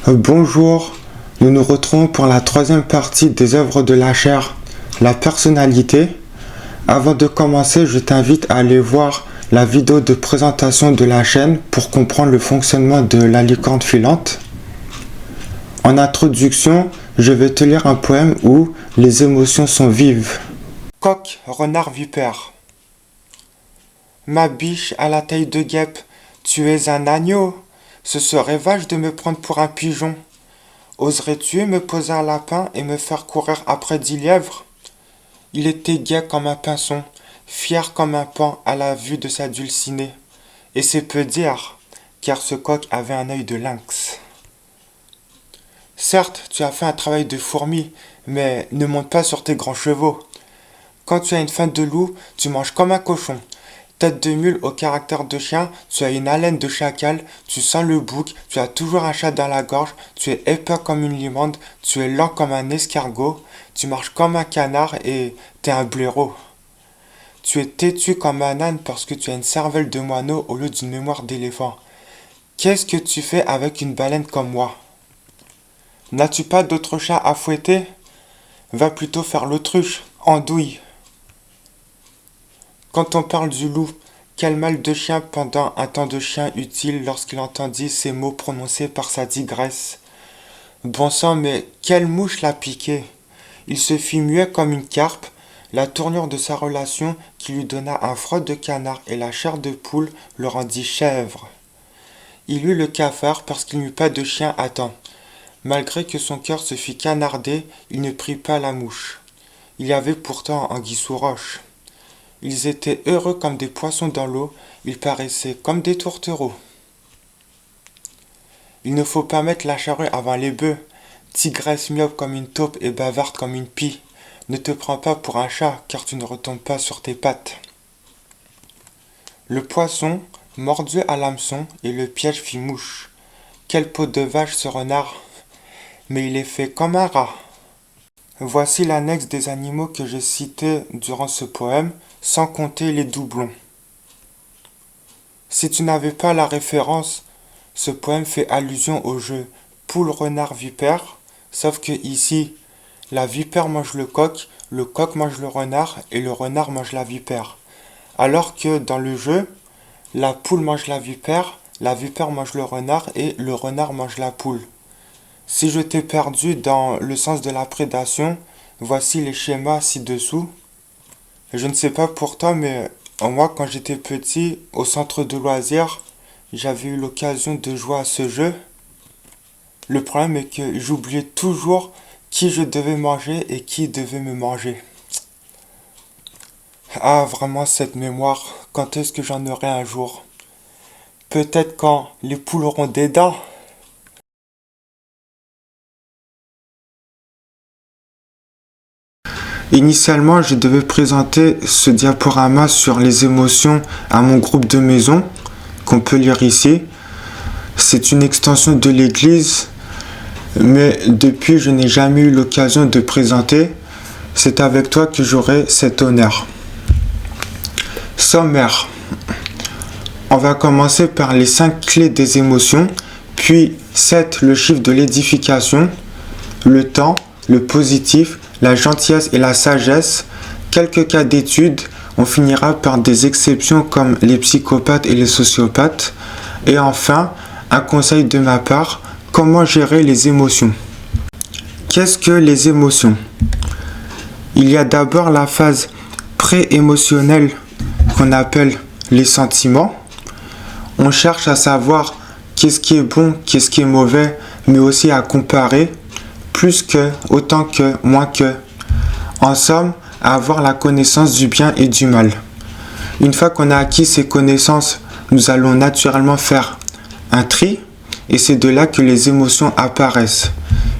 Bonjour, nous nous retrouvons pour la troisième partie des œuvres de la chaire, la personnalité. Avant de commencer, je t'invite à aller voir la vidéo de présentation de la chaîne pour comprendre le fonctionnement de la licorne filante. En introduction, je vais te lire un poème où les émotions sont vives. Coq, renard, vipère. Ma biche à la taille de guêpe, tu es un agneau. Ce serait vache de me prendre pour un pigeon. Oserais-tu me poser un lapin et me faire courir après 10 lièvres? Il était gai comme un pinson, fier comme un paon à la vue de sa dulcinée. Et c'est peu dire, car ce coq avait un œil de lynx. Certes, tu as fait un travail de fourmi, mais ne monte pas sur tes grands chevaux. Quand tu as une faim de loup, tu manges comme un cochon. Tête de mule au caractère de chien, tu as une haleine de chacal, tu sens le bouc, tu as toujours un chat dans la gorge, tu es épais comme une limande, tu es lent comme un escargot, tu marches comme un canard et t'es un blaireau. Tu es têtu comme un âne parce que tu as une cervelle de moineau au lieu d'une mémoire d'éléphant. Qu'est-ce que tu fais avec une baleine comme moi? N'as-tu pas d'autre chat à fouetter? Va plutôt faire l'autruche, andouille. Quand on parle du loup, quel mal de chien pendant un temps de chien utile lorsqu'il entendit ces mots prononcés par sa tigresse. Bon sang, mais quelle mouche l'a piqué? Il se fit muet comme une carpe, la tournure de sa relation qui lui donna un froid de canard et la chair de poule le rendit chèvre. Il eut le cafard parce qu'il n'eut pas de chien à temps. Malgré que son cœur se fît canarder, il ne prit pas la mouche. Il y avait pourtant anguille sous roche. Ils étaient heureux comme des poissons dans l'eau, ils paraissaient comme des tourtereaux. Il ne faut pas mettre la charrue avant les bœufs. Tigresse myope comme une taupe et bavarde comme une pie. Ne te prends pas pour un chat, car tu ne retombes pas sur tes pattes. Le poisson mordu à l'hameçon et le piège fit mouche. Quelle peau de vache ce renard! Mais il est fait comme un rat. Voici l'annexe des animaux que j'ai cités durant ce poème, sans compter les doublons. Si tu n'avais pas la référence, ce poème fait allusion au jeu poule, renard, vipère, sauf que ici, la vipère mange le coq mange le renard et le renard mange la vipère. Alors que dans le jeu, la poule mange la vipère mange le renard et le renard mange la poule. Si je t'ai perdu dans le sens de la prédation, voici les schémas ci-dessous. Je ne sais pas pour toi, mais moi, quand j'étais petit, au centre de loisirs, j'avais eu l'occasion de jouer à ce jeu. Le problème est que j'oubliais toujours qui je devais manger et qui devait me manger. Ah, vraiment cette mémoire, quand est-ce que j'en aurai un jour? Peut-être quand les poules auront des dents. Initialement, je devais présenter ce diaporama sur les émotions à mon groupe de maison, qu'on peut lire ici. C'est une extension de l'église, mais depuis, je n'ai jamais eu l'occasion de présenter. C'est avec toi que j'aurai cet honneur. Sommaire. On va commencer par les 5 clés des émotions, puis 7, le chiffre de l'édification, le temps, le positif, la gentillesse et la sagesse, quelques cas d'études, on finira par des exceptions comme les psychopathes et les sociopathes, et enfin, un conseil de ma part, comment gérer les émotions. Qu'est-ce que les émotions? Il y a d'abord la phase pré-émotionnelle qu'on appelle les sentiments. On cherche à savoir qu'est-ce qui est bon, qu'est-ce qui est mauvais, mais aussi à comparer, plus que, autant que, moins que. En somme, à avoir la connaissance du bien et du mal. Une fois qu'on a acquis ces connaissances, nous allons naturellement faire un tri, et c'est de là que les émotions apparaissent.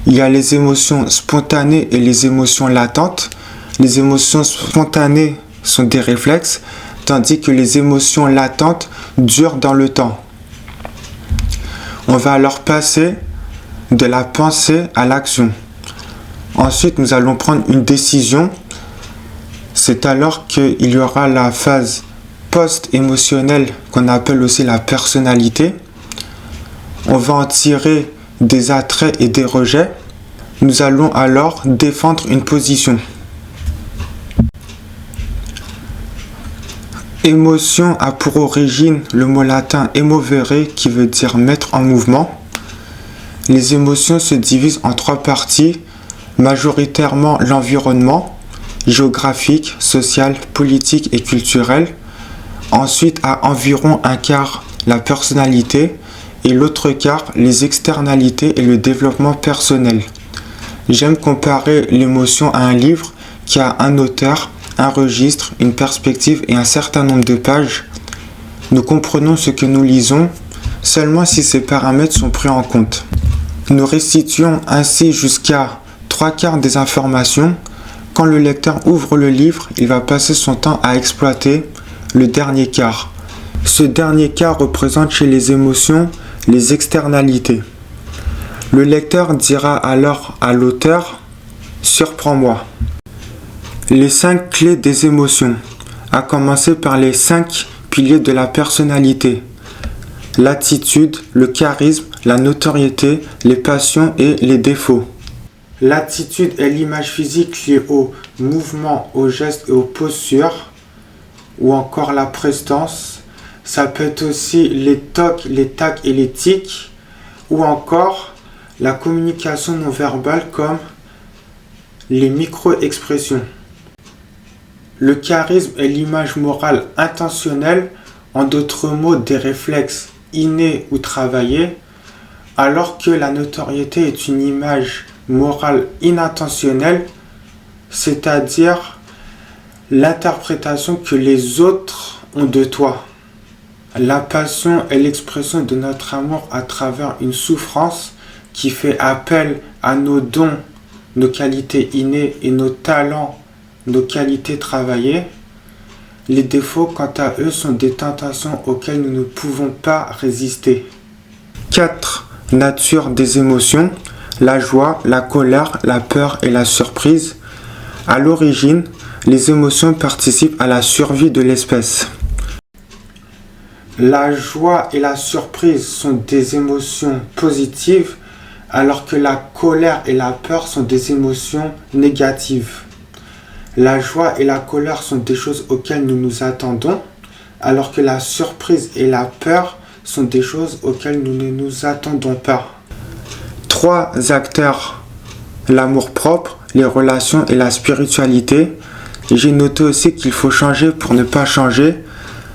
Il y a les émotions spontanées et les émotions latentes. Les émotions spontanées sont des réflexes, tandis que les émotions latentes durent dans le temps. On va alors passer de la pensée à l'action. Ensuite, nous allons prendre une décision. C'est alors qu'il y aura la phase post-émotionnelle qu'on appelle aussi la personnalité. On va en tirer des attraits et des rejets. Nous allons alors défendre une position. Émotion a pour origine le mot latin emovere qui veut dire mettre en mouvement. Les émotions se divisent en 3 parties, majoritairement l'environnement, géographique, social, politique et culturel. Ensuite, à environ un quart, la personnalité et l'autre quart, les externalités et le développement personnel. J'aime comparer l'émotion à un livre qui a un auteur, un registre, une perspective et un certain nombre de pages. Nous comprenons ce que nous lisons seulement si ces paramètres sont pris en compte. Nous restituons ainsi jusqu'à 3/4 des informations. Quand le lecteur ouvre le livre, il va passer son temps à exploiter le dernier quart. Ce dernier quart représente chez les émotions les externalités. Le lecteur dira alors à l'auteur « Surprends-moi ». Les 5 clés des émotions, à commencer par les 5 piliers de la personnalité. L'attitude, le charisme, la notoriété, les passions et les défauts. L'attitude est l'image physique liée au mouvement, aux gestes et aux postures, ou encore la prestance. Ça peut être aussi les tocs, les tacs et les tics, ou encore la communication non verbale comme les micro-expressions. Le charisme est l'image morale intentionnelle, en d'autres mots des réflexes innés ou travaillés, alors que la notoriété est une image morale inintentionnelle, c'est-à-dire l'interprétation que les autres ont de toi. La passion est l'expression de notre amour à travers une souffrance qui fait appel à nos dons, nos qualités innées et nos talents, nos qualités travaillées. Les défauts, quant à eux, sont des tentations auxquelles nous ne pouvons pas résister. 4. Nature des émotions. La joie, la colère, la peur et la surprise. À l'origine, les émotions participent à la survie de l'espèce. La joie et la surprise sont des émotions positives, alors que la colère et la peur sont des émotions négatives. La joie et la colère sont des choses auxquelles nous nous attendons, alors que la surprise et la peur sont des choses auxquelles nous ne nous attendons pas. 3 acteurs, l'amour-propre, les relations et la spiritualité. J'ai noté aussi qu'il faut changer pour ne pas changer,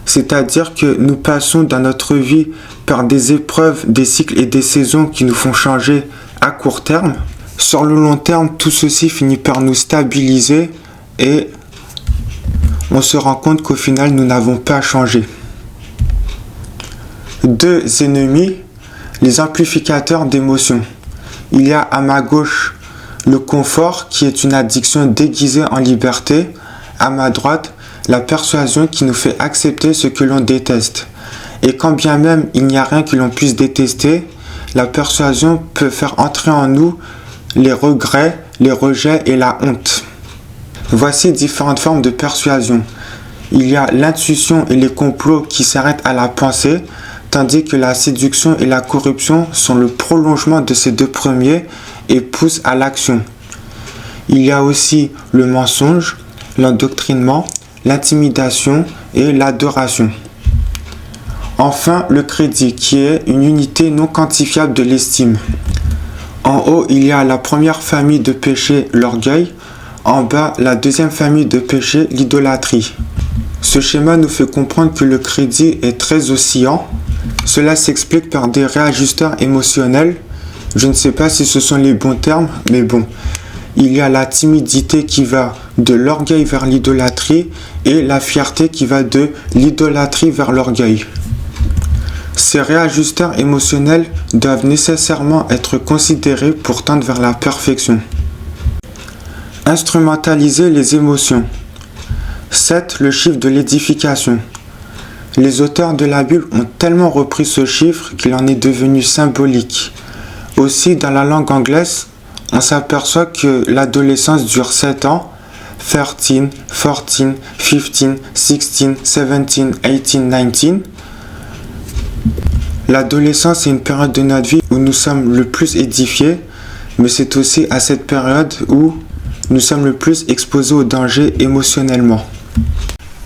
c'est-à-dire que nous passons dans notre vie par des épreuves, des cycles et des saisons qui nous font changer à court terme. Sur le long terme, tout ceci finit par nous stabiliser et on se rend compte qu'au final, nous n'avons pas changé. 2 ennemis, les amplificateurs d'émotions. Il y a à ma gauche le confort qui est une addiction déguisée en liberté. À ma droite, la persuasion qui nous fait accepter ce que l'on déteste. Et quand bien même il n'y a rien que l'on puisse détester, la persuasion peut faire entrer en nous les regrets, les rejets et la honte. Voici différentes formes de persuasion. Il y a l'intuition et les complots qui s'arrêtent à la pensée, tandis que la séduction et la corruption sont le prolongement de ces 2 premiers et poussent à l'action. Il y a aussi le mensonge, l'endoctrinement, l'intimidation et l'adoration. Enfin, le crédit, qui est une unité non quantifiable de l'estime. En haut, il y a la première famille de péchés, l'orgueil. En bas, la deuxième famille de péchés, l'idolâtrie. Ce schéma nous fait comprendre que le crédit est très oscillant. Cela s'explique par des réajusteurs émotionnels. Je ne sais pas si ce sont les bons termes, mais bon. Il y a la timidité qui va de l'orgueil vers l'idolâtrie et la fierté qui va de l'idolâtrie vers l'orgueil. Ces réajusteurs émotionnels doivent nécessairement être considérés pour tendre vers la perfection. Instrumentaliser les émotions. 7. Le chiffre de l'édification. Les auteurs de la Bible ont tellement repris ce chiffre qu'il en est devenu symbolique. Aussi, dans la langue anglaise, on s'aperçoit que l'adolescence dure 7 ans, 13, 14, 15, 16, 17, 18, 19. L'adolescence est une période de notre vie où nous sommes le plus édifiés, mais c'est aussi à cette période où nous sommes le plus exposés au danger émotionnellement.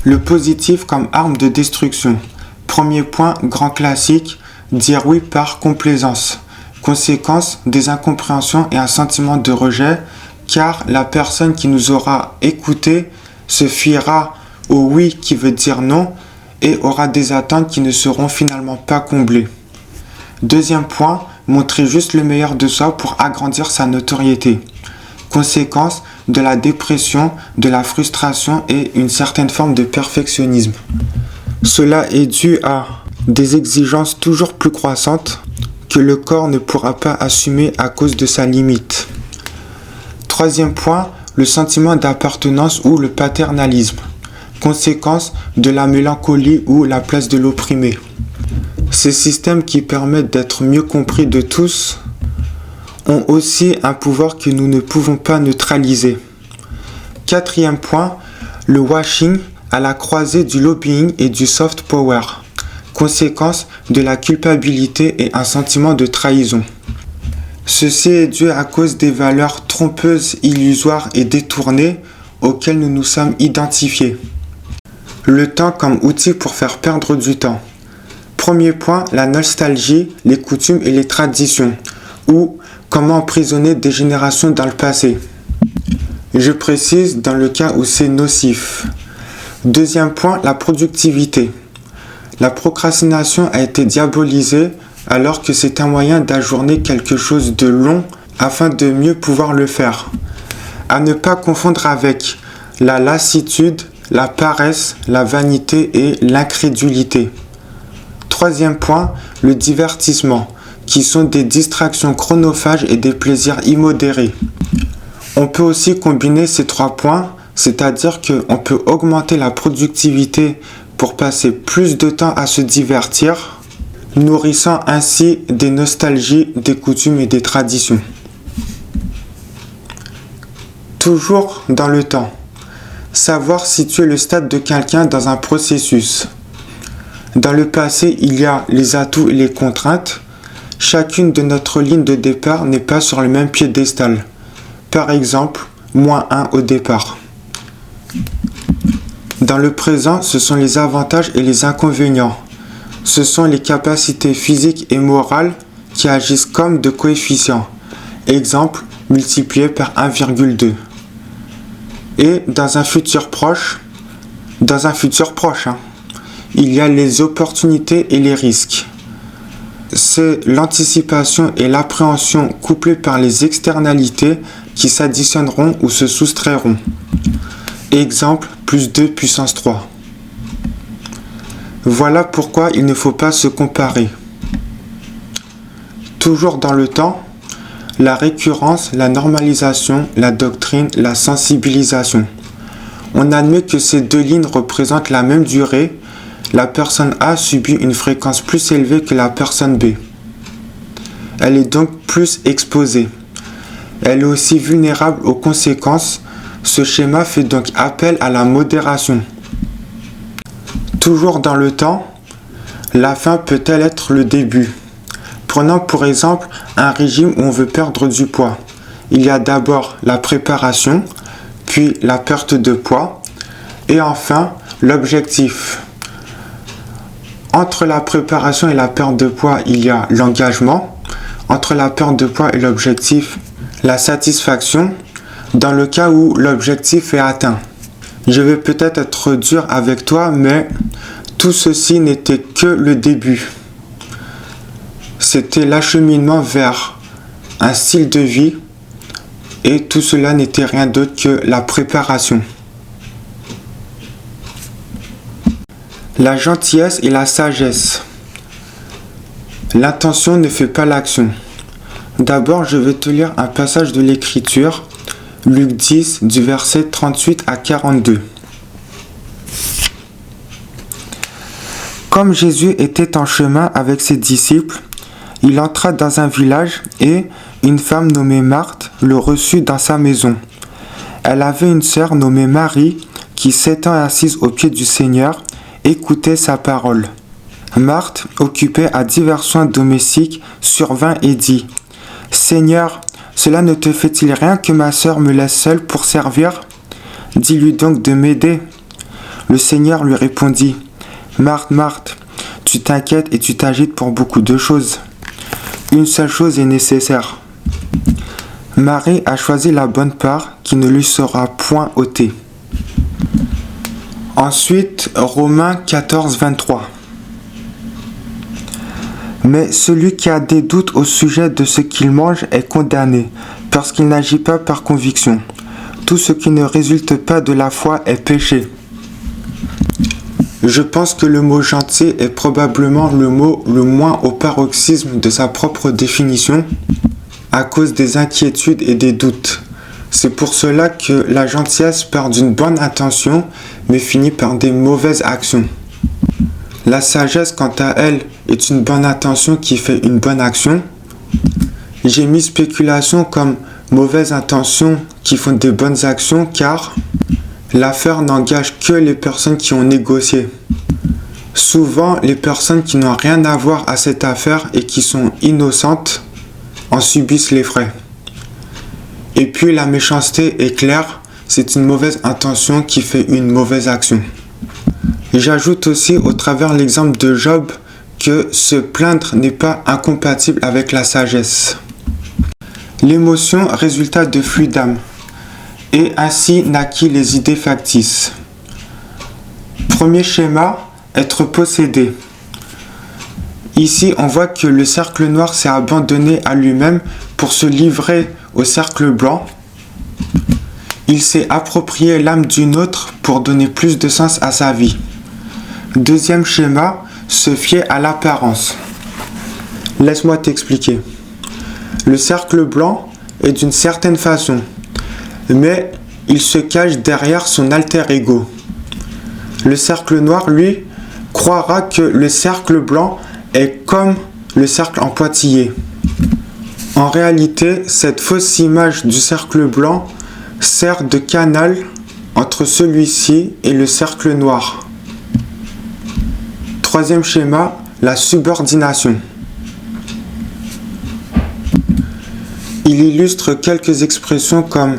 Le positif comme arme de destruction. Premier point, grand classique, dire oui par complaisance. Conséquence, des incompréhensions et un sentiment de rejet, car la personne qui nous aura écouté se fiera au oui qui veut dire non et aura des attentes qui ne seront finalement pas comblées. Deuxième point, montrer juste le meilleur de soi pour agrandir sa notoriété. Conséquence, de la dépression, de la frustration et une certaine forme de perfectionnisme. Cela est dû à des exigences toujours plus croissantes que le corps ne pourra pas assumer à cause de sa limite. Troisième point, le sentiment d'appartenance ou le paternalisme. Conséquence de la mélancolie ou la place de l'opprimé. Ces systèmes qui permettent d'être mieux compris de tous ont aussi un pouvoir que nous ne pouvons pas neutraliser. Quatrième point, le washing à la croisée du lobbying et du soft power. Conséquence de la culpabilité et un sentiment de trahison. Ceci est dû à cause des valeurs trompeuses, illusoires et détournées auxquelles nous nous sommes identifiés. Le temps comme outil pour faire perdre du temps. Premier point, la nostalgie, les coutumes et les traditions, ou comment emprisonner des générations dans le passé. Je précise dans le cas où c'est nocif. Deuxième point, la productivité. La procrastination a été diabolisée alors que c'est un moyen d'ajourner quelque chose de long afin de mieux pouvoir le faire. À ne pas confondre avec la lassitude, la paresse, la vanité et l'incrédulité. Troisième point, le divertissement, qui sont des distractions chronophages et des plaisirs immodérés. On peut aussi combiner ces trois points, c'est-à-dire qu'on peut augmenter la productivité pour passer plus de temps à se divertir, nourrissant ainsi des nostalgies, des coutumes et des traditions. Toujours dans le temps. Savoir situer le stade de quelqu'un dans un processus. Dans le passé, il y a les atouts et les contraintes. Chacune de notre ligne de départ n'est pas sur le même piédestal. Par exemple, -1 au départ. Dans le présent, ce sont les avantages et les inconvénients. Ce sont les capacités physiques et morales qui agissent comme de coefficients. Exemple, multiplié par 1,2. Et dans un futur proche, il y a les opportunités et les risques. C'est l'anticipation et l'appréhension couplées par les externalités qui s'additionneront ou se soustrairont. Exemple, +2 puissance 3. Voilà pourquoi il ne faut pas se comparer. Toujours dans le temps, la récurrence, la normalisation, la doctrine, la sensibilisation. On admet que ces deux lignes représentent la même durée. La personne A subit une fréquence plus élevée que la personne B. Elle est donc plus exposée. Elle est aussi vulnérable aux conséquences. Ce schéma fait donc appel à la modération. Toujours dans le temps, la fin peut-elle être le début? Prenons pour exemple un régime où on veut perdre du poids. Il y a d'abord la préparation, puis la perte de poids, et enfin l'objectif. Entre la préparation et la perte de poids, il y a l'engagement. Entre la perte de poids et l'objectif, la satisfaction, dans le cas où l'objectif est atteint. Je vais peut-être être dur avec toi, mais tout ceci n'était que le début. C'était l'acheminement vers un style de vie et tout cela n'était rien d'autre que la préparation. La gentillesse et la sagesse. L'intention ne fait pas l'action. D'abord, je vais te lire un passage de l'Écriture, Luc 10, du verset 38 à 42. Comme Jésus était en chemin avec ses disciples, il entra dans un village et une femme nommée Marthe le reçut dans sa maison. Elle avait une sœur nommée Marie qui, s'étant assise aux pieds du Seigneur, écoutait sa parole. Marthe, occupée à divers soins domestiques, survint et dit : « Seigneur, cela ne te fait-il rien que ma sœur me laisse seule pour servir ? Dis-lui donc de m'aider. » Le Seigneur lui répondit : « Marthe, Marthe, tu t'inquiètes et tu t'agites pour beaucoup de choses. Une seule chose est nécessaire. Marie a choisi la bonne part qui ne lui sera point ôtée. » Ensuite, Romains 14, 23. Mais celui qui a des doutes au sujet de ce qu'il mange est condamné, parce qu'il n'agit pas par conviction. Tout ce qui ne résulte pas de la foi est péché. Je pense que le mot gentil est probablement le mot le moins au paroxysme de sa propre définition, à cause des inquiétudes et des doutes. C'est pour cela que la gentillesse part d'une bonne intention, mais finit par des mauvaises actions. La sagesse, quant à elle, est une bonne intention qui fait une bonne action. J'ai mis spéculation comme mauvaise intention qui font des bonnes actions, car l'affaire n'engage que les personnes qui ont négocié. Souvent, les personnes qui n'ont rien à voir à cette affaire et qui sont innocentes en subissent les frais. Et puis la méchanceté est claire, c'est une mauvaise intention qui fait une mauvaise action. J'ajoute aussi au travers l'exemple de Job que se plaindre n'est pas incompatible avec la sagesse. L'émotion résulta de flux d'âme, et ainsi naquit les idées factices. Premier schéma, être possédé. Ici, on voit que le cercle noir s'est abandonné à lui-même pour se livrer au cercle blanc. Il s'est approprié l'âme d'une autre pour donner plus de sens à sa vie. Deuxième schéma, se fier à l'apparence. Laisse-moi t'expliquer. Le cercle blanc est d'une certaine façon, mais il se cache derrière son alter ego. Le cercle noir, lui, croira que le cercle blanc est comme le cercle en pointillé. En réalité, cette fausse image du cercle blanc sert de canal entre celui-ci et le cercle noir. Troisième schéma, la subordination. Il illustre quelques expressions comme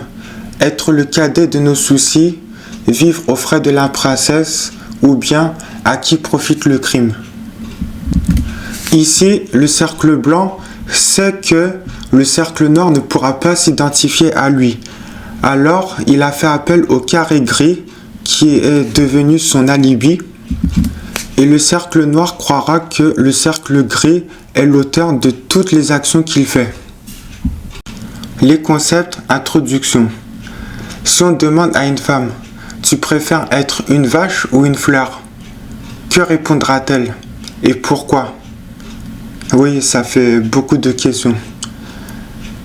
être le cadet de nos soucis, vivre aux frais de la princesse, ou bien à qui profite le crime. Ici, le cercle blanc sait que le cercle noir ne pourra pas s'identifier à lui. Alors, il a fait appel au carré gris qui est devenu son alibi. Et le cercle noir croira que le cercle gris est l'auteur de toutes les actions qu'il fait. Les concepts, introduction. Si on demande à une femme, tu préfères être une vache ou une fleur? Que répondra-t-elle? Et pourquoi? Oui, ça fait beaucoup de questions.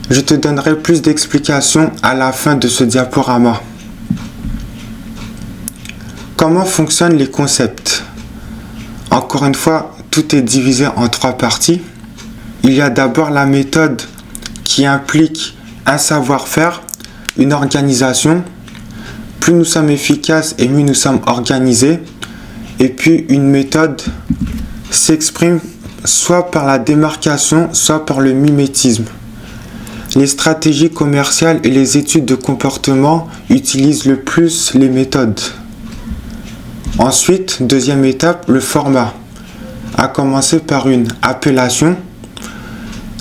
Je te donnerai plus d'explications à la fin de ce diaporama. Comment fonctionnent les concepts? Encore une fois, tout est divisé en trois parties. Il y a d'abord la méthode qui implique un savoir-faire, une organisation. Plus nous sommes efficaces et mieux nous sommes organisés. Et puis une méthode s'exprime soit par la démarcation, soit par le mimétisme. Les stratégies commerciales et les études de comportement utilisent le plus les méthodes. Ensuite, deuxième étape, le format. À commencer par une appellation,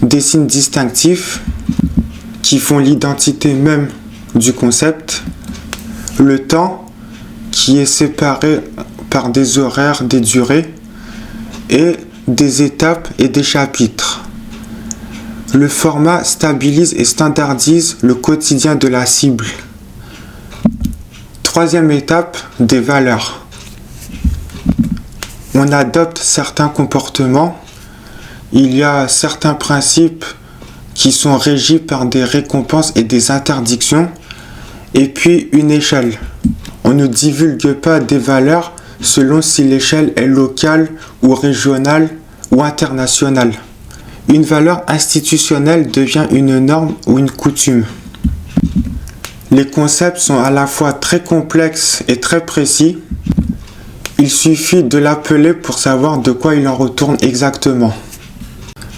des signes distinctifs qui font l'identité même du concept, le temps qui est séparé par des horaires, des durées, et des étapes et des chapitres. Le format stabilise et standardise le quotidien de la cible. Troisième étape, des valeurs. On adopte certains comportements. Il y a certains principes qui sont régis par des récompenses et des interdictions. Et puis une échelle. On ne divulgue pas des valeurs selon si l'échelle est locale ou régionale ou internationale. Une valeur institutionnelle devient une norme ou une coutume. Les concepts sont à la fois très complexes et très précis. Il suffit de l'appeler pour savoir de quoi il en retourne exactement.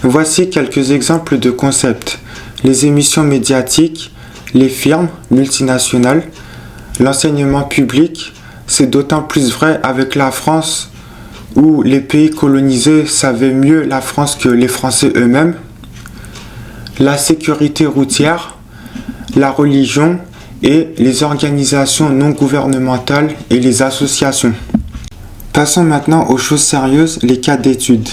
Voici quelques exemples de concepts. Les émissions médiatiques, les firmes multinationales, l'enseignement public. C'est d'autant plus vrai avec la France où les pays colonisés savaient mieux la France que les Français eux-mêmes. La sécurité routière, la religion et les organisations non gouvernementales et les associations. Passons maintenant aux choses sérieuses, les cas d'étude.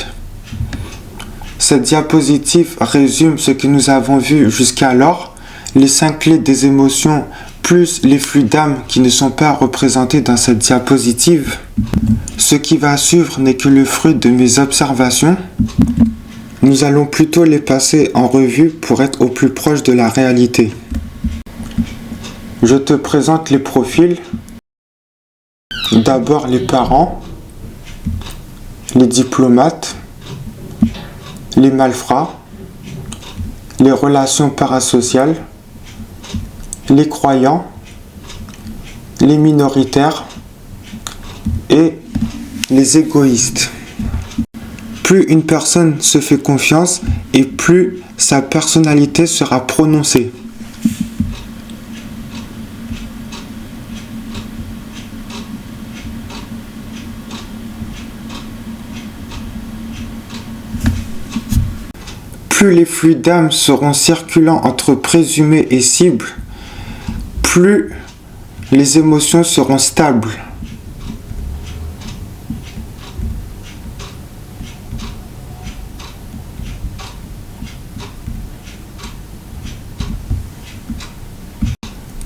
Cette diapositive résume ce que nous avons vu jusqu'alors, les 5 clés des émotions plus les flux d'âme qui ne sont pas représentés dans cette diapositive. Ce qui va suivre n'est que le fruit de mes observations. Nous allons plutôt les passer en revue pour être au plus proche de la réalité. Je te présente les profils. D'abord les parents, les diplomates, les malfrats, les relations parasociales, les croyants, les minoritaires et les égoïstes. Plus une personne se fait confiance et plus sa personnalité sera prononcée. Plus les flux d'âme seront circulants entre présumés et cibles, plus les émotions seront stables.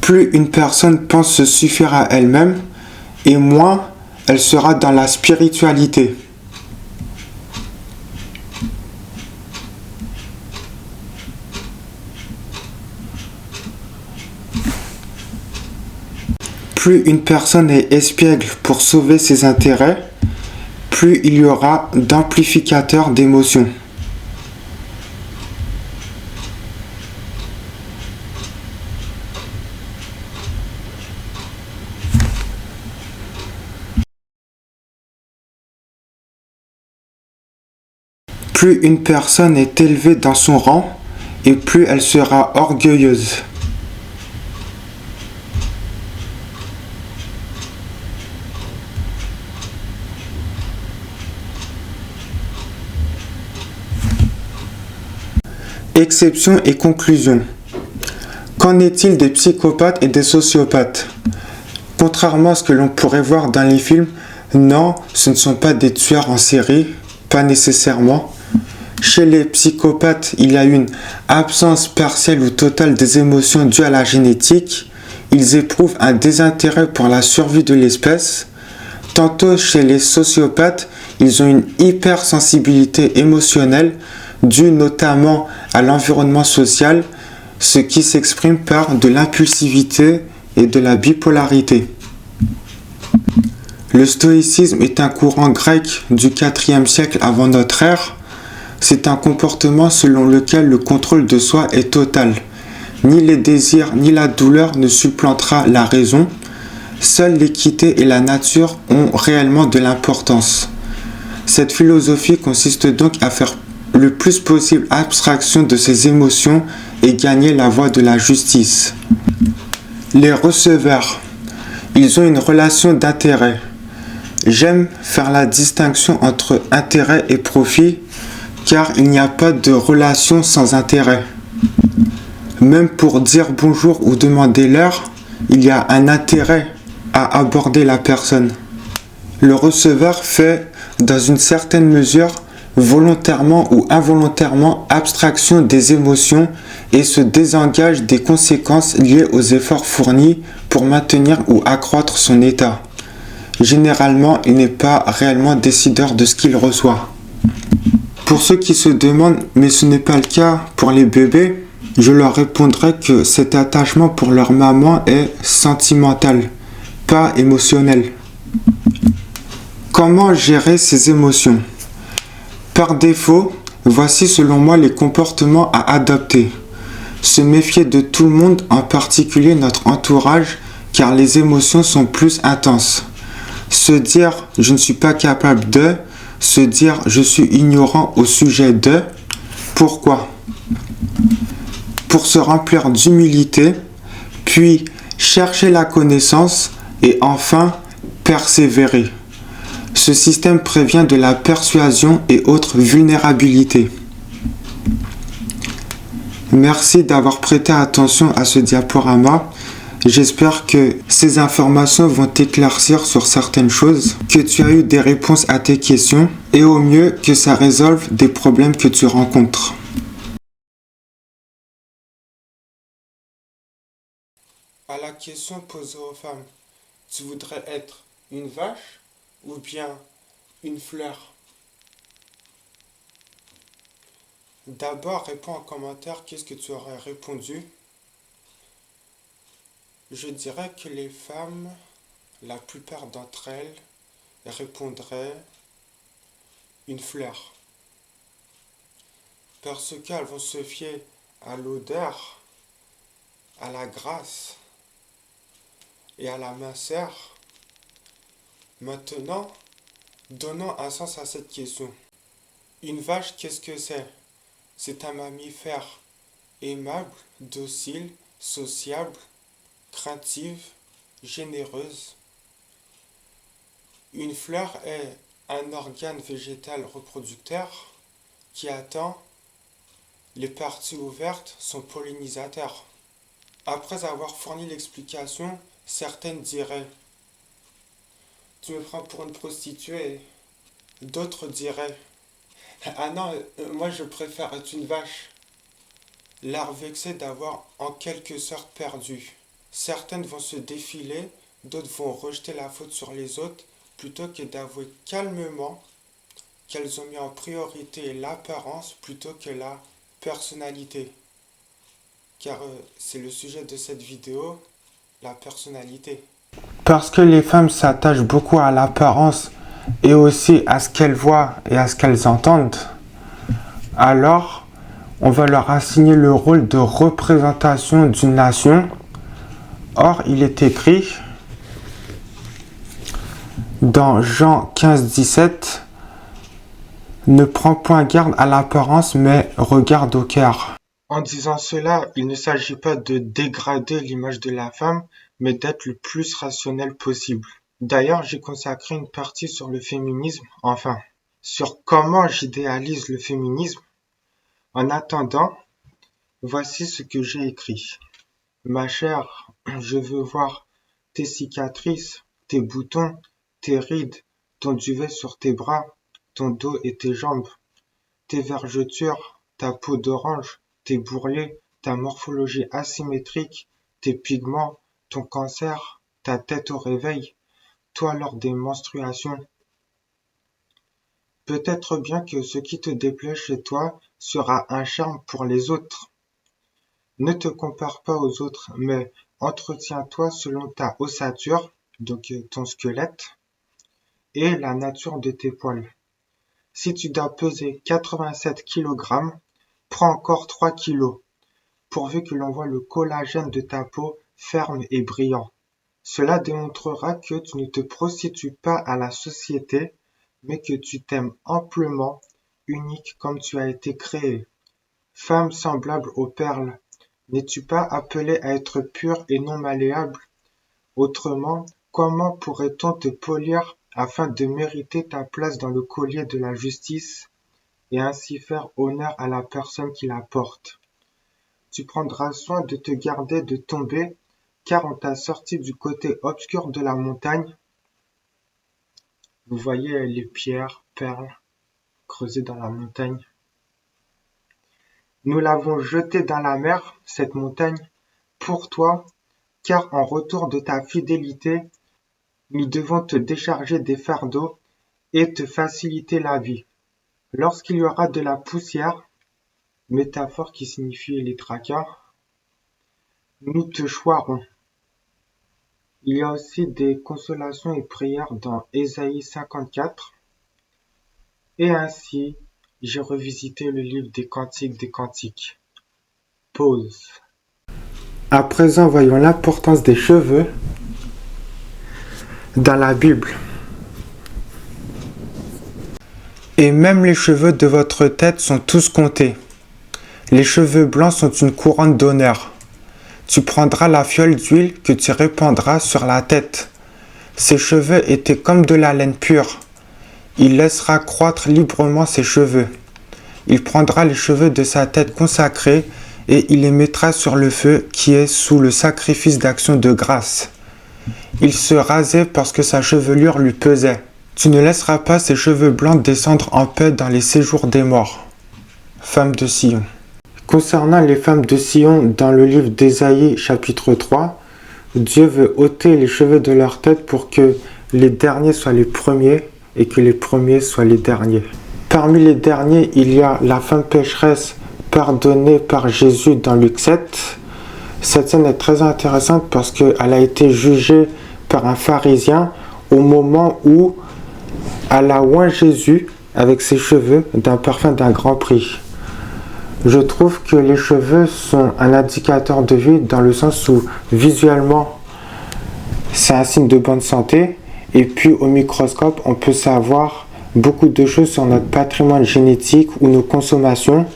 Plus une personne pense se suffire à elle-même, et moins elle sera dans la spiritualité. Plus une personne est espiègle pour sauver ses intérêts, plus il y aura d'amplificateurs d'émotions. Plus une personne est élevée dans son rang, et plus elle sera orgueilleuse. Exception et conclusion. Qu'en est-il des psychopathes et des sociopathes? Contrairement à ce que l'on pourrait voir dans les films, non, ce ne sont pas des tueurs en série, pas nécessairement. Chez les psychopathes, il y a une absence partielle ou totale des émotions dues à la génétique. Ils éprouvent un désintérêt pour la survie de l'espèce. Tantôt chez les sociopathes, ils ont une hypersensibilité émotionnelle due notamment à l'environnement social, ce qui s'exprime par de l'impulsivité et de la bipolarité. Le stoïcisme est un courant grec du IVe siècle avant notre ère. C'est un comportement selon lequel le contrôle de soi est total. Ni les désirs ni la douleur ne supplantera la raison. Seule l'équité et la nature ont réellement de l'importance. Cette philosophie consiste donc à faire le plus possible abstraction de ses émotions et gagner la voie de la justice. Les receveurs, ils ont une relation d'intérêt. J'aime faire la distinction entre intérêt et profit, car il n'y a pas de relation sans intérêt. Même pour dire bonjour ou demander l'heure, il y a un intérêt à aborder la personne. Le receveur fait, dans une certaine mesure, volontairement ou involontairement abstraction des émotions et se désengage des conséquences liées aux efforts fournis pour maintenir ou accroître son état. Généralement, il n'est pas réellement décideur de ce qu'il reçoit. Pour ceux qui se demandent, mais ce n'est pas le cas pour les bébés, je leur répondrai que cet attachement pour leur maman est sentimental, pas émotionnel. Comment gérer ces émotions? Par défaut, voici selon moi les comportements à adopter. Se méfier de tout le monde, en particulier notre entourage, car les émotions sont plus intenses. Se dire je ne suis pas capable de, se dire je suis ignorant au sujet de. Pourquoi? Pour se remplir d'humilité, puis chercher la connaissance et enfin persévérer. Ce système prévient de la persuasion et autres vulnérabilités. Merci d'avoir prêté attention à ce diaporama. J'espère que ces informations vont t'éclaircir sur certaines choses, que tu as eu des réponses à tes questions et au mieux que ça résolve des problèmes que tu rencontres. À la question posée aux femmes, tu voudrais être une vache ou bien une fleur? D'abord, réponds en commentaire qu'est-ce que tu aurais répondu. Je dirais que les femmes, la plupart d'entre elles, répondraient une fleur. Parce qu'elles vont se fier à l'odeur, à la grâce et à la minceur. Maintenant, donnons un sens à cette question. Une vache, qu'est-ce que c'est? C'est un mammifère aimable, docile, sociable, craintive, généreuse. Une fleur est un organe végétal reproducteur qui attend les parties ouvertes, son pollinisateur. Après avoir fourni l'explication, certaines diraient « Tu me prends pour une prostituée ». D'autres diraient « Ah non, moi je préfère être une vache ». L'air vexé d'avoir en quelque sorte perdu. Certaines vont se défiler, d'autres vont rejeter la faute sur les autres, plutôt que d'avouer calmement qu'elles ont mis en priorité l'apparence plutôt que la personnalité. Car c'est le sujet de cette vidéo, la personnalité. Parce que les femmes s'attachent beaucoup à l'apparence et aussi à ce qu'elles voient et à ce qu'elles entendent, alors on va leur assigner le rôle de représentation d'une nation. Or, il est écrit dans Jean 15-17, « Ne prends point garde à l'apparence, mais regarde au cœur. » En disant cela, il ne s'agit pas de dégrader l'image de la femme, mais d'être le plus rationnel possible. D'ailleurs, j'ai consacré une partie sur le féminisme, enfin, sur comment j'idéalise le féminisme. En attendant, voici ce que j'ai écrit. Ma chère, je veux voir tes cicatrices, tes boutons, tes rides, ton duvet sur tes bras, ton dos et tes jambes, tes vergetures, ta peau d'orange, tes bourrelets, ta morphologie asymétrique, tes pigments, ton cancer, ta tête au réveil, toi lors des menstruations. Peut-être bien que ce qui te déplaît chez toi sera un charme pour les autres. Ne te compare pas aux autres, mais entretiens-toi selon ta ossature, donc ton squelette, et la nature de tes poils. Si tu dois peser 87 kg, prends encore 3 kg, pourvu que l'on voit le collagène de ta peau ferme et brillant. Cela démontrera que tu ne te prostitues pas à la société, mais que tu t'aimes amplement, unique comme tu as été créé. Femme semblable aux perles, n'es-tu pas appelée à être pure et non malléable? Autrement, comment pourrait-on te polir afin de mériter ta place dans le collier de la justice et ainsi faire honneur à la personne qui la porte? Tu prendras soin de te garder de tomber, car on t'a sorti du côté obscur de la montagne. Vous voyez les pierres, perles, creusées dans la montagne. Nous l'avons jetée dans la mer, cette montagne, pour toi, car en retour de ta fidélité, nous devons te décharger des fardeaux et te faciliter la vie. Lorsqu'il y aura de la poussière, métaphore qui signifie les tracas, nous te choirons. Il y a aussi des consolations et prières dans Ésaïe 54. Et ainsi, j'ai revisité le livre des Cantiques. Pause. À présent, voyons l'importance des cheveux dans la Bible. Et même les cheveux de votre tête sont tous comptés. Les cheveux blancs sont une couronne d'honneur. Tu prendras la fiole d'huile que tu répandras sur la tête. Ses cheveux étaient comme de la laine pure. Il laissera croître librement ses cheveux. Il prendra les cheveux de sa tête consacrée et il les mettra sur le feu qui est sous le sacrifice d'action de grâce. Il se rasait parce que sa chevelure lui pesait. Tu ne laisseras pas ses cheveux blancs descendre en paix dans les séjours des morts. Femme de Sion. Concernant les femmes de Sion, dans le livre d'Ésaïe chapitre 3, Dieu veut ôter les cheveux de leur tête pour que les derniers soient les premiers et que les premiers soient les derniers. Parmi les derniers, il y a la femme pécheresse pardonnée par Jésus dans Luc 7. Cette scène est très intéressante parce qu'elle a été jugée par un pharisien au moment où elle a oint Jésus avec ses cheveux d'un parfum d'un grand prix. Je trouve que les cheveux sont un indicateur de vie dans le sens où visuellement c'est un signe de bonne santé et puis au microscope on peut savoir beaucoup de choses sur notre patrimoine génétique ou nos consommations.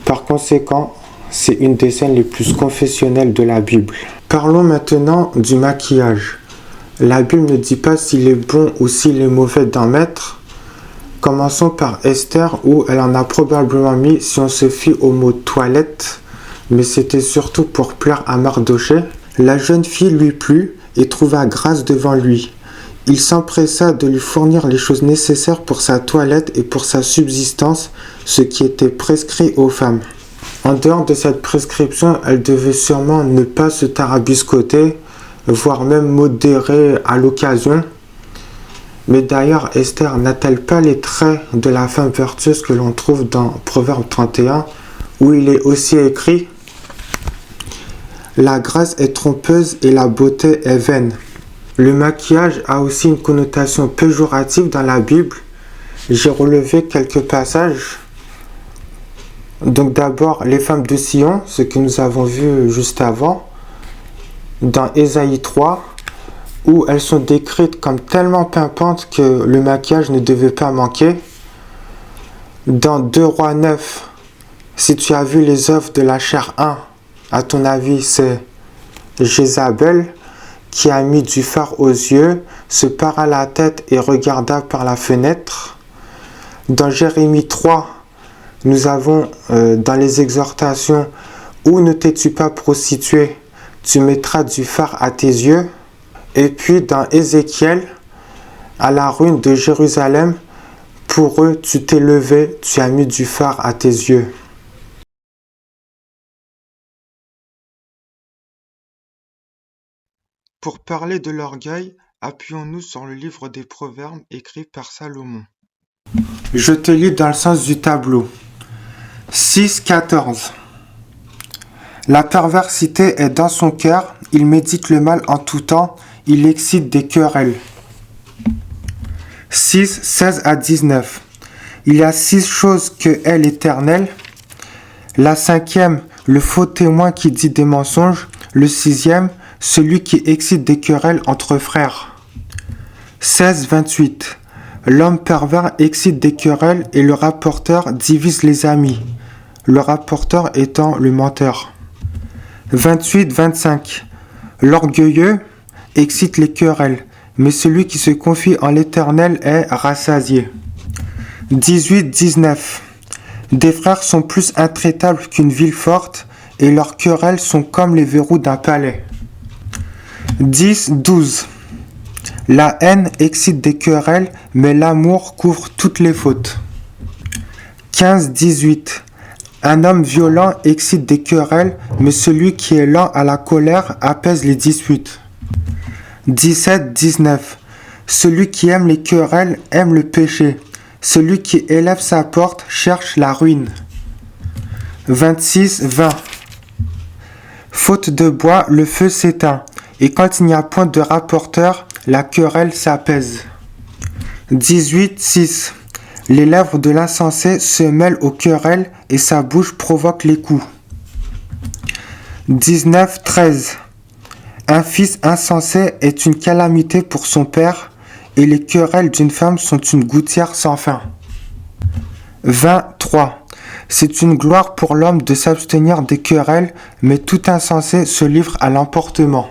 Par conséquent, c'est une des scènes les plus confessionnelles de la Bible. Parlons maintenant du maquillage. La Bible ne dit pas s'il est bon ou s'il est mauvais d'en mettre. Commençons par Esther où elle en a probablement mis si on se fie au mot toilette, mais c'était surtout pour plaire à Mardoché. La jeune fille lui plut et trouva grâce devant lui. Il s'empressa de lui fournir les choses nécessaires pour sa toilette et pour sa subsistance, ce qui était prescrit aux femmes. En dehors de cette prescription, elle devait sûrement ne pas se tarabiscoter, voire même modérer à l'occasion. Mais d'ailleurs, Esther n'a-t-elle pas les traits de la femme vertueuse que l'on trouve dans Proverbe 31, où il est aussi écrit « La grâce est trompeuse et la beauté est vaine ». Le maquillage a aussi une connotation péjorative dans la Bible. J'ai relevé quelques passages. Donc d'abord, les femmes de Sion, ce que nous avons vu juste avant, dans Ésaïe 3, où elles sont décrites comme tellement pimpantes que le maquillage ne devait pas manquer. Dans 2 Rois 9, si tu as vu les œuvres de la chair 1, à ton avis c'est Jézabel qui a mis du fard aux yeux, se para la tête et regarda par la fenêtre. Dans Jérémie 3, nous avons dans les exhortations « Où ne t'es-tu pas prostituée, tu mettras du fard à tes yeux ». Et puis dans Ézéchiel, à la ruine de Jérusalem, pour eux tu t'es levé, tu as mis du fard à tes yeux. Pour parler de l'orgueil, appuyons-nous sur le livre des Proverbes écrit par Salomon. Je te lis dans le sens du tableau. 6,14. La perversité est dans son cœur, il médite le mal en tout temps, il excite des querelles. 6, 16 à 19. Il y a 6 choses que est l'Éternel. La 5e, le faux témoin qui dit des mensonges. Le 6e, celui qui excite des querelles entre frères. 16, 28. L'homme pervers excite des querelles et le rapporteur divise les amis. Le rapporteur étant le menteur. 28, 25. L'orgueilleux excite les querelles, mais celui qui se confie en l'Éternel est rassasié. 18, 19. Des frères sont plus intraitables qu'une ville forte, et leurs querelles sont comme les verrous d'un palais. 10, 12. La haine excite des querelles, mais l'amour couvre toutes les fautes. 15, 18. Un homme violent excite des querelles, mais celui qui est lent à la colère apaise les disputes. 17, 19. Celui qui aime les querelles aime le péché. Celui qui élève sa porte cherche la ruine. 26, 20. Faute de bois, le feu s'éteint, et quand il n'y a point de rapporteur, la querelle s'apaise. 18, 6. Les lèvres de l'insensé se mêlent aux querelles et sa bouche provoque les coups. 19, 13. Un fils insensé est une calamité pour son père et les querelles d'une femme sont une gouttière sans fin. 23. C'est une gloire pour l'homme de s'abstenir des querelles, mais tout insensé se livre à l'emportement.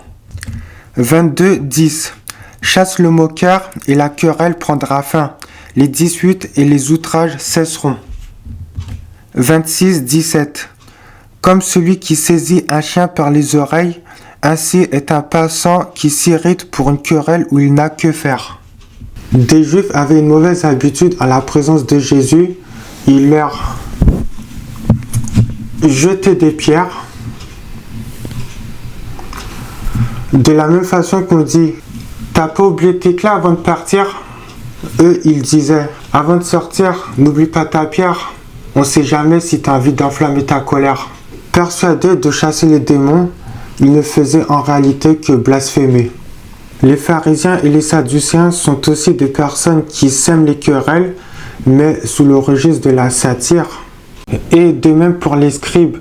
22, 10. Chasse le moqueur et la querelle prendra fin. Les disputes et les outrages cesseront. 26, 17. Comme celui qui saisit un chien par les oreilles, ainsi est un passant qui s'irrite pour une querelle où il n'a que faire. Des Juifs avaient une mauvaise habitude en la présence de Jésus. Il leur jetait des pierres. De la même façon qu'on dit « T'as pas oublié tes clés avant de partir ?» Eux, ils disaient « Avant de sortir, n'oublie pas ta pierre. On sait jamais si tu as envie d'enflammer ta colère. » Persuadés de chasser les démons, ils ne faisaient en réalité que blasphémer. Les pharisiens et les sadducéens sont aussi des personnes qui sèment les querelles, mais sous le registre de la satire. Et de même pour les scribes,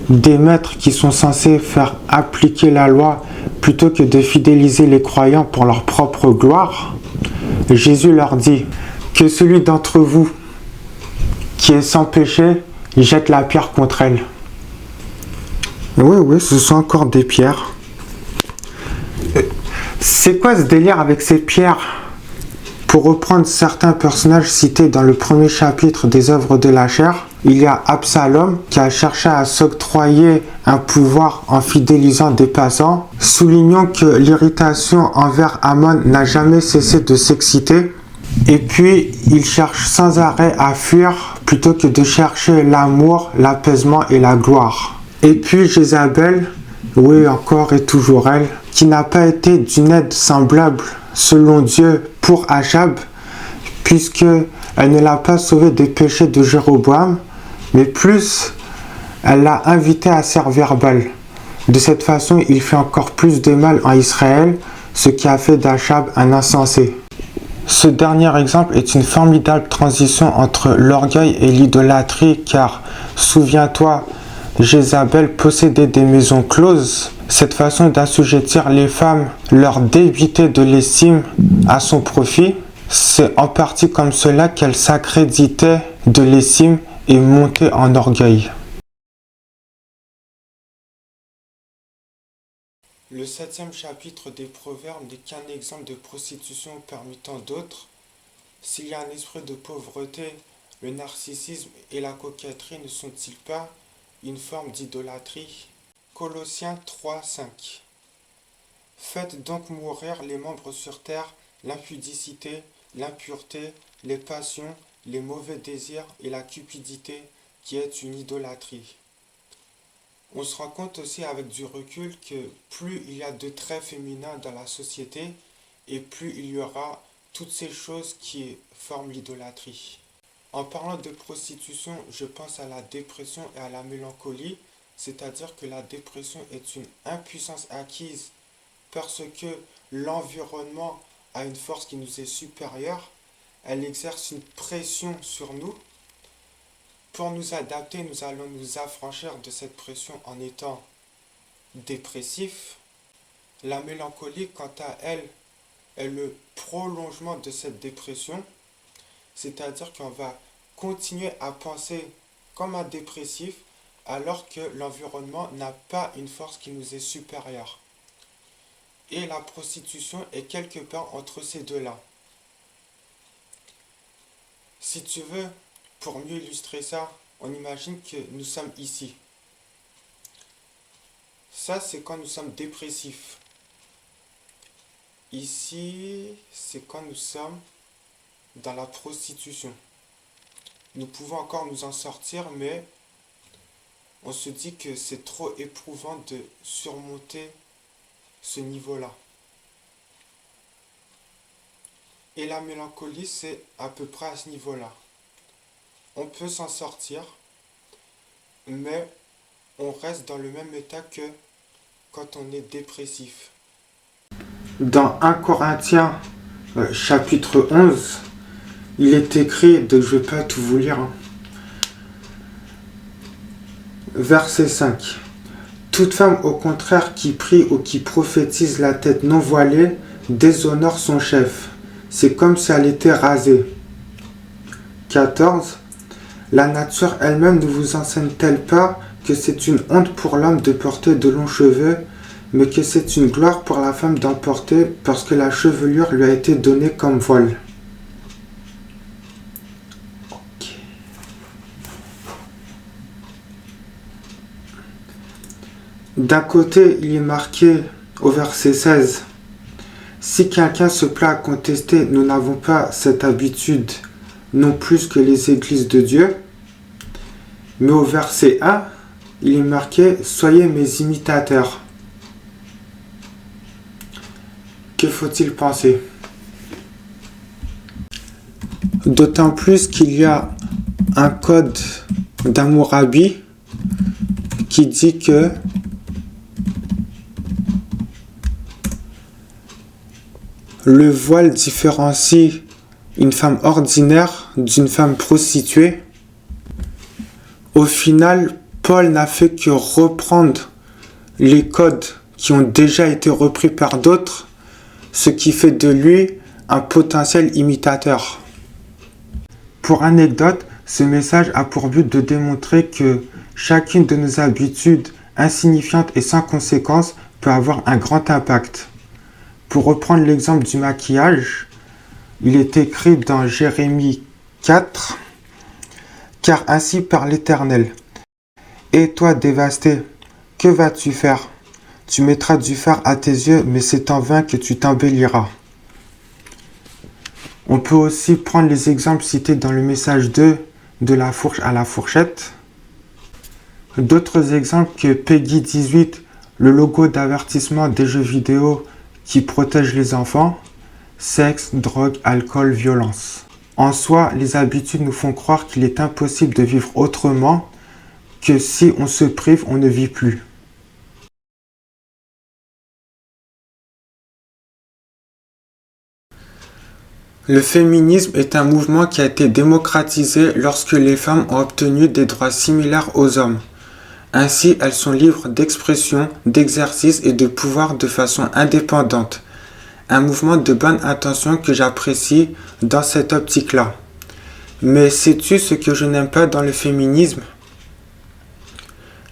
des maîtres qui sont censés faire appliquer la loi plutôt que de fidéliser les croyants pour leur propre gloire. Jésus leur dit que celui d'entre vous qui est sans péché jette la pierre contre elle. Oui, ce sont encore des pierres. C'est quoi ce délire avec ces pierres? Pour reprendre certains personnages cités dans le premier chapitre des œuvres de la chair, il y a Absalom qui a cherché à s'octroyer un pouvoir en fidélisant des passants. Soulignons que l'irritation envers Amon n'a jamais cessé de s'exciter. Et puis, il cherche sans arrêt à fuir plutôt que de chercher l'amour, l'apaisement et la gloire. Et puis Jézabel, oui encore et toujours elle, qui n'a pas été d'une aide semblable selon Dieu pour Achab, puisque elle ne l'a pas sauvé des péchés de Jéroboam, mais plus elle l'a invité à servir Baal. De cette façon, il fait encore plus de mal en Israël, ce qui a fait d'Achab un insensé. Ce dernier exemple est une formidable transition entre l'orgueil et l'idolâtrie, car, souviens-toi, Jézabel possédait des maisons closes. Cette façon d'assujettir les femmes, leur débiter de l'estime à son profit, c'est en partie comme cela qu'elle s'accréditait de l'estime et montait en orgueil. Le 7e chapitre des Proverbes n'est qu'un exemple de prostitution parmi tant d'autres. S'il y a un esprit de pauvreté, le narcissisme et la coquetterie ne sont-ils pas une forme d'idolâtrie? Colossiens 3, 5. Faites donc mourir les membres sur terre, l'impudicité, l'impureté, les passions, les mauvais désirs et la cupidité, qui est une idolâtrie. On se rend compte aussi avec du recul que plus il y a de traits féminins dans la société, et plus il y aura toutes ces choses qui forment l'idolâtrie. En parlant de prostitution, je pense à la dépression et à la mélancolie, c'est-à-dire que la dépression est une impuissance acquise parce que l'environnement a une force qui nous est supérieure, elle exerce une pression sur nous. Pour nous adapter, nous allons nous affranchir de cette pression en étant dépressifs. La mélancolie, quant à elle, est le prolongement de cette dépression, c'est-à-dire qu'on va continuer à penser comme un dépressif alors que l'environnement n'a pas une force qui nous est supérieure. Et la prostitution est quelque part entre ces deux-là. Si tu veux, pour mieux illustrer ça, on imagine que nous sommes ici. Ça, c'est quand nous sommes dépressifs. Ici, c'est quand nous sommes dans la prostitution. Nous pouvons encore nous en sortir, mais on se dit que c'est trop éprouvant de surmonter ce niveau-là. Et la mélancolie, c'est à peu près à ce niveau-là. On peut s'en sortir, mais on reste dans le même état que quand on est dépressif. Dans 1 Corinthiens, chapitre 11, il est écrit, je ne vais pas tout vous lire, verset 5. Toute femme au contraire qui prie ou qui prophétise la tête non voilée déshonore son chef. C'est comme si elle était rasée. 14. La nature elle-même ne vous enseigne-t-elle pas que c'est une honte pour l'homme de porter de longs cheveux, mais que c'est une gloire pour la femme d'en porter parce que la chevelure lui a été donnée comme voile. D'un côté, il est marqué au verset 16, « Si quelqu'un se plaît à contester, nous n'avons pas cette habitude, non plus que les églises de Dieu. » Mais au verset 1, il est marqué « Soyez mes imitateurs ». Que faut-il penser? D'autant plus qu'il y a un code d'Hammurabi qui dit que le voile différencie une femme ordinaire d'une femme prostituée. Au final, Paul n'a fait que reprendre les codes qui ont déjà été repris par d'autres, ce qui fait de lui un potentiel imitateur. Pour anecdote, ce message a pour but de démontrer que chacune de nos habitudes insignifiantes et sans conséquence peut avoir un grand impact. Pour reprendre l'exemple du maquillage, il est écrit dans Jérémie 4, « Car ainsi parle l'Éternel. Et toi, dévasté, que vas-tu faire? Tu mettras du fard à tes yeux, mais c'est en vain que tu t'embelliras. » On peut aussi prendre les exemples cités dans le message 2, de la fourche à la fourchette. D'autres exemples que Peggy 18, le logo d'avertissement des jeux vidéo qui protège les enfants, sexe, drogue, alcool, violence. En soi, les habitudes nous font croire qu'il est impossible de vivre autrement, que si on se prive, on ne vit plus. Le féminisme est un mouvement qui a été démocratisé lorsque les femmes ont obtenu des droits similaires aux hommes. Ainsi, elles sont libres d'expression, d'exercice et de pouvoir de façon indépendante. Un mouvement de bonne intention que j'apprécie dans cette optique-là. Mais sais-tu ce que je n'aime pas dans le féminisme?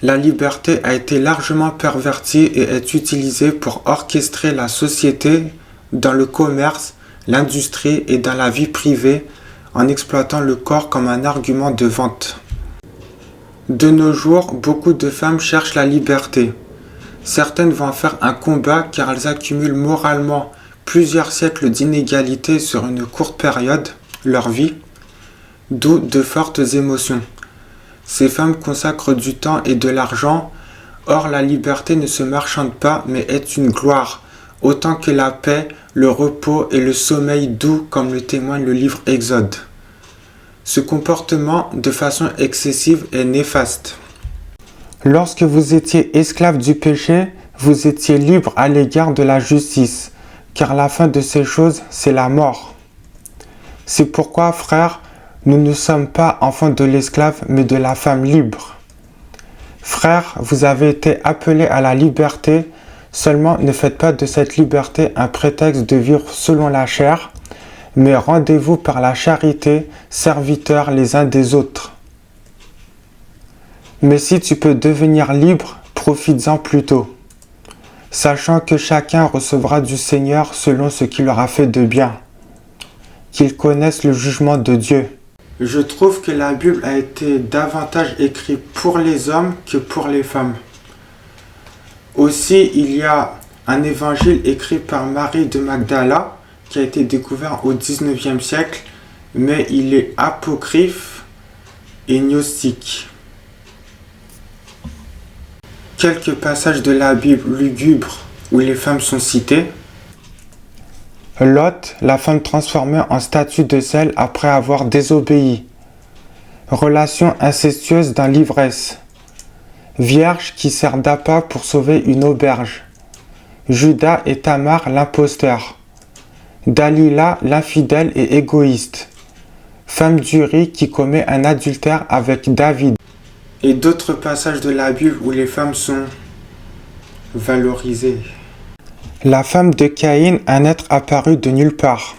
La liberté a été largement pervertie et est utilisée pour orchestrer la société dans le commerce, l'industrie et dans la vie privée en exploitant le corps comme un argument de vente. De nos jours, beaucoup de femmes cherchent la liberté. Certaines vont en faire un combat car elles accumulent moralement plusieurs siècles d'inégalité sur une courte période, leur vie, d'où de fortes émotions. Ces femmes consacrent du temps et de l'argent, or la liberté ne se marchande pas mais est une gloire, autant que la paix, le repos et le sommeil doux comme le témoigne le livre Exode. Ce comportement, de façon excessive, est néfaste. Lorsque vous étiez esclave du péché, vous étiez libre à l'égard de la justice, car la fin de ces choses, c'est la mort. C'est pourquoi, frères, nous ne sommes pas enfants de l'esclave, mais de la femme libre. Frères, vous avez été appelés à la liberté, seulement ne faites pas de cette liberté un prétexte de vivre selon la chair, mais rendez-vous par la charité, serviteurs les uns des autres. Mais si tu peux devenir libre, profites-en plutôt, sachant que chacun recevra du Seigneur selon ce qu'il aura fait de bien, qu'ils connaissent le jugement de Dieu. Je trouve que la Bible a été davantage écrite pour les hommes que pour les femmes. Aussi, il y a un évangile écrit par Marie de Magdala, qui a été découvert au XIXe siècle, mais il est apocryphe et gnostique. Quelques passages de la Bible lugubres où les femmes sont citées. Lot, la femme transformée en statue de sel après avoir désobéi. Relation incestueuse dans l'ivresse. Vierge qui sert d'appât pour sauver une auberge. Judas et Tamar l'imposteur. Dalila l'infidèle et égoïste. Femme d'Uri qui commet un adultère avec David. Et d'autres passages de la Bible où les femmes sont valorisées. La femme de Caïn, un être apparu de nulle part.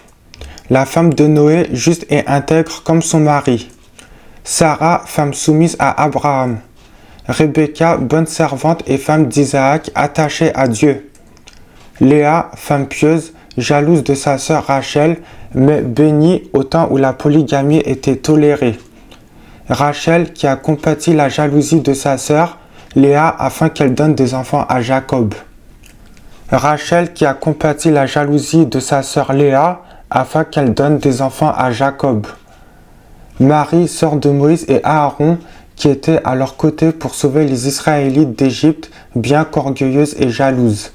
la femme de Noé, juste et intègre comme son mari. Sarah, femme soumise à Abraham. Rebecca, bonne servante et femme d'Isaac, attachée à Dieu. Léa, femme pieuse, jalouse de sa sœur Rachel, mais bénie au temps où la polygamie était tolérée. Rachel, qui a compati la jalousie de sa sœur, Léa, afin qu'elle donne des enfants à Jacob. Rachel, qui a compati la jalousie de sa sœur Léa, afin qu'elle donne des enfants à Jacob. Marie, sœur de Moïse et Aaron, qui était à leur côté pour sauver les Israélites d'Égypte, bien qu'orgueilleuse et jalouse.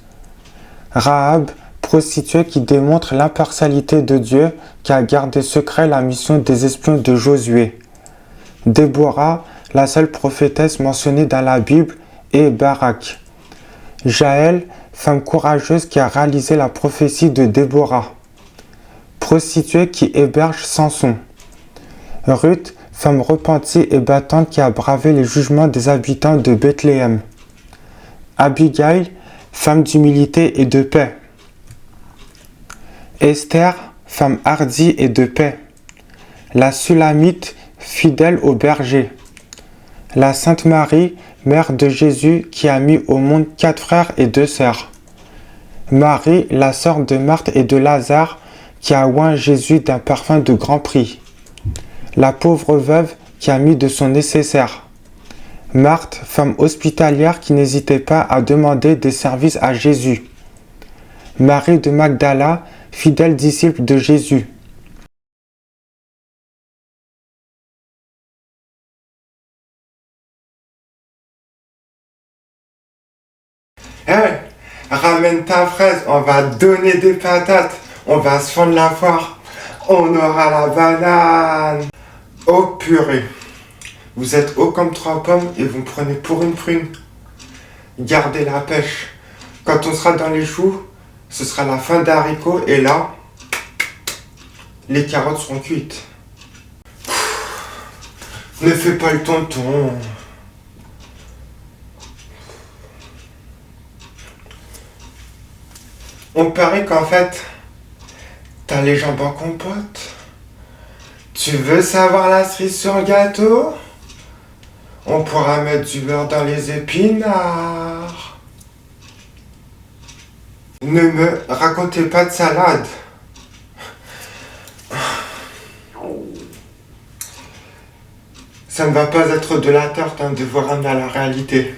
Rahab, prostituée qui démontre l'impartialité de Dieu, qui a gardé secret la mission des espions de Josué. Déborah, la seule prophétesse mentionnée dans la Bible, et Barak. Jaël, femme courageuse qui a réalisé la prophétie de Déborah. Prostituée qui héberge Samson. Ruth, femme repentie et battante qui a bravé les jugements des habitants de Bethléem. Abigail, femme d'humilité et de paix. Esther, femme hardie et de paix. La Sulamite, fidèle au berger. La Sainte Marie, mère de Jésus, qui a mis au monde 4 frères et 2 sœurs. Marie, la sœur de Marthe et de Lazare, qui a oint Jésus d'un parfum de grand prix. La pauvre veuve qui a mis de son nécessaire. Marthe, femme hospitalière qui n'hésitait pas à demander des services à Jésus. Marie de Magdala, fidèle disciple de Jésus. Hey, ramène ta fraise, on va donner des patates, on va se fendre la foire, on aura la banane. Oh purée, vous êtes haut comme 3 pommes et vous me prenez pour une prune. Gardez la pêche. Quand on sera dans les choux, ce sera la fin des haricots et là, les carottes seront cuites. Ne fais pas le tonton. On paraît qu'en fait, t'as les jambes en compote. Tu veux savoir la cerise sur le gâteau? On pourra mettre du beurre dans les épinards. Ne me racontez pas de salade. Ça ne va pas être de la tarte de vous ramener à la réalité.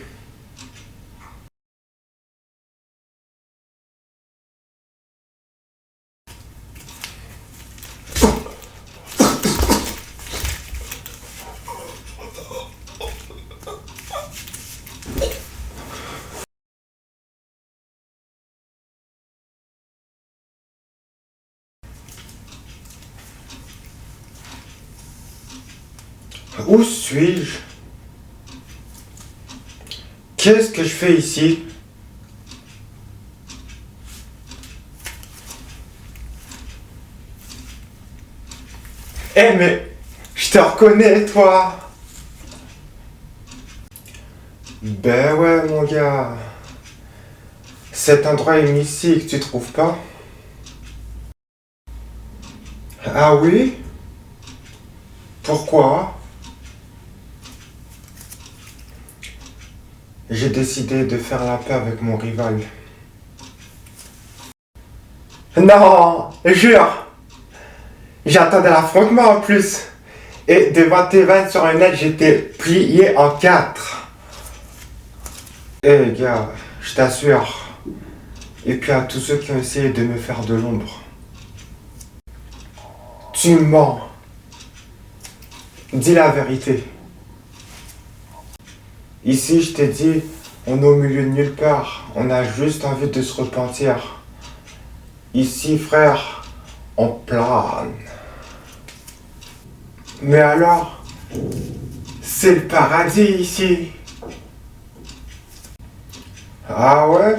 Où suis-je? Qu'est-ce que je fais ici? Eh mais, je te reconnais toi! Ben ouais mon gars, cet endroit est mystique, tu trouves pas? Ah oui? Pourquoi? J'ai décidé de faire la paix avec mon rival. Non, jure! J'attendais l'affrontement en plus. Et devant tes vannes sur un net, j'étais plié en 4. Eh gars, je t'assure. Et puis à tous ceux qui ont essayé de me faire de l'ombre. Tu mens. Dis la vérité. Ici, je t'ai dit, on est au milieu de nulle part. On a juste envie de se repentir. Ici, frère, on plane. Mais alors, c'est le paradis ici. Ah ouais?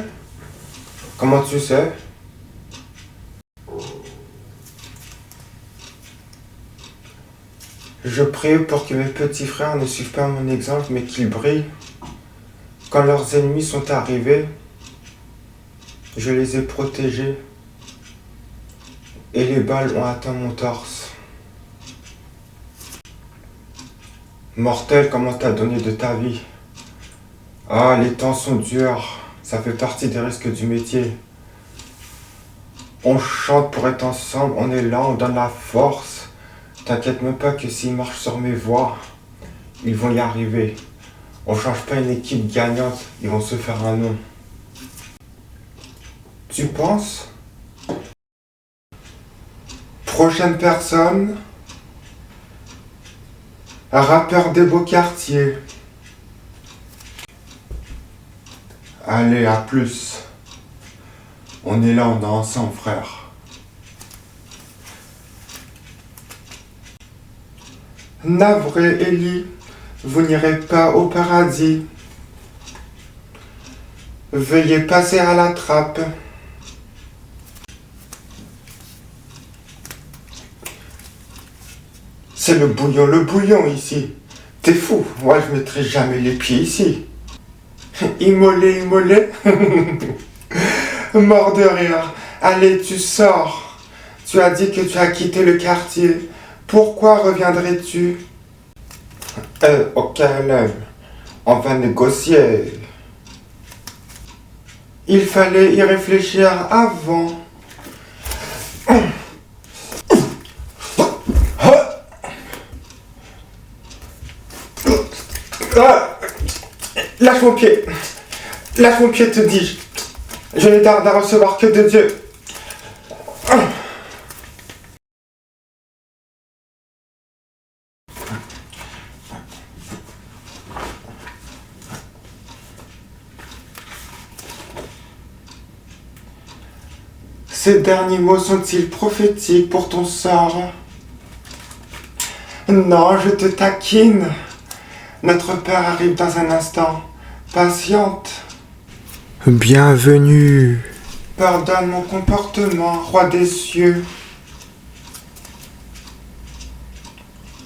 Comment tu sais? Je prie pour que mes petits frères ne suivent pas mon exemple, mais qu'ils brillent. Quand leurs ennemis sont arrivés, je les ai protégés. et les balles ont atteint mon torse. Mortel, comment t'as donné de ta vie? Ah, les temps sont durs, ça fait partie des risques du métier. On chante pour être ensemble, on est là, on donne la force. T'inquiète même pas que s'ils marchent sur mes voies, ils vont y arriver. On change pas une équipe gagnante, ils vont se faire un nom. Tu penses? Prochaine personne, un rappeur des beaux quartiers. Allez, à plus. On est là, on est ensemble, frère. Navré, Ellie, vous n'irez pas au paradis. Veuillez passer à la trappe. C'est le bouillon ici. T'es fou, moi je mettrai jamais les pieds ici. Immolé. Mort de rire. Allez, tu sors. Tu as dit que tu as quitté le quartier. Pourquoi reviendrais-tu? Ok, élève. On va négocier. Il fallait y réfléchir avant. Ah, lâche mon pied. Lâche mon pied, te dis-je. Je n'ai d'art à recevoir que de Dieu. Ces derniers mots sont-ils prophétiques pour ton sort? Non, je te taquine. Notre Père arrive dans un instant. Patiente. Bienvenue. Pardonne mon comportement, roi des cieux.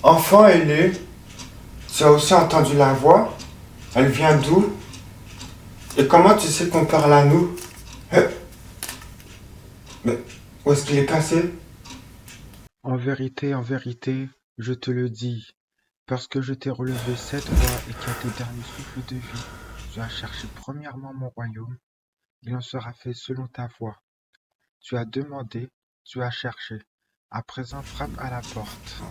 Enfant ailé, tu as aussi entendu la voix? Elle vient d'où? Et comment tu sais qu'on parle à nous? Mais où est-ce qu'il est passé? En vérité, je te le dis, parce que je t'ai relevé 7 fois et qu'à tes derniers souffles de vie, tu as cherché premièrement mon royaume, il en sera fait selon ta voix. Tu as demandé, tu as cherché. À présent, frappe à la porte.